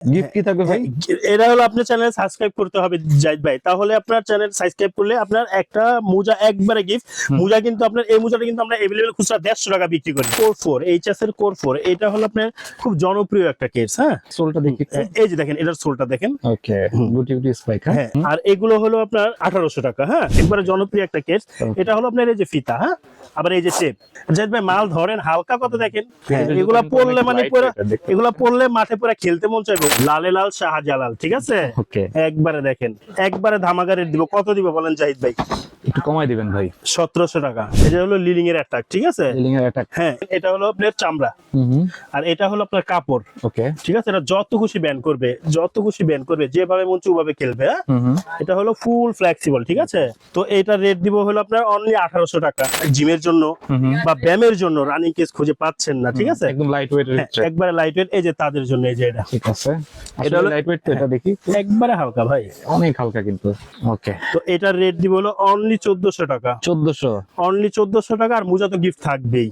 Gift কি থাকবে ভাই? এটা হলো আপনার চ্যানেল সাবস্ক্রাইব করতে হবে জাহিদ ভাই, তাহলে আপনার চ্যানেল সাবস্ক্রাইব করলে আপনার একটা মোজা একবারে গিফট। মোজা কিন্তু আপনার এই মোজাটা কিন্তু আমরা अवेलेबल খুচরা 150 টাকা বিক্রি করি। কোর 4 এইচএস এর কোর 4, এটা হলো আপনার খুব জনপ্রিয় একটা কেস। হ্যাঁ, সোলটা দেখি। এই যে দেখেন এটার সোলটা দেখেন। ওকে, গুটি গুটি স্পাইক। হ্যাঁ, আর এগুলো হলো আপনার 1800 টাকা। হ্যাঁ, একবারে জনপ্রিয় একটা কেস। এটা হলো আপনার এই যে ফিতা। হ্যাঁ, আবার এই যে শেপ। জাহিদ ভাই মাল ধরেন হালকা কত দেখেন। এগুলা পড়লে মানে পুরো, এগুলা পড়লে মাঠে পুরো খেলতে মন চাইবে। লালে লাল শাহজালাল, ঠিক আছে। ওকে, একবারে দেখেন, একবারে ধামাকা রেট দিব। কত দিব বলেন জাহিদ ভাই? একটু কমাই দিবেন ভাই। 1700 টাকা। এটা হলো লিলিং এর অ্যাটাক, ঠিক আছে। লিলিং এর অ্যাটাক। হ্যাঁ, এটা হলো আপনার চামড়া, আর এটা হলো আপনার কাপড়। ওকে, ঠিক আছে। এটা যত খুশি ব্যান্ড করবে, যত খুশি ব্যান্ড করবে, যেভাবে মন চায় ওভাবে খেলবে। হ্যাঁ, এটা হলো ফুল ফ্লেক্সিবল, ঠিক আছে। তো এটা রেট দিব হলো আপনার অনলি 1800 টাকা। জিমের জন্য বা ব্যায়ামের জন্য রানিং কেস খুঁজে পাচ্ছেন না, ঠিক আছে। একদম লাইট ওয়েট। একবারে লাইট ওয়েট, এই যে তাদের জন্য এই যে এটা। ঠিক আছে, এটা হলো লাইট ওয়েট। তো এটা দেখি, একবারে হালকা ভাই, অনেক হালকা কিন্তু। ওকে, তো এটার রেট দিব হলো অনলি 1400 টাকা। 1400, অনলি 1400 টাকা। আর মোজা তো গিফট থাকবেই।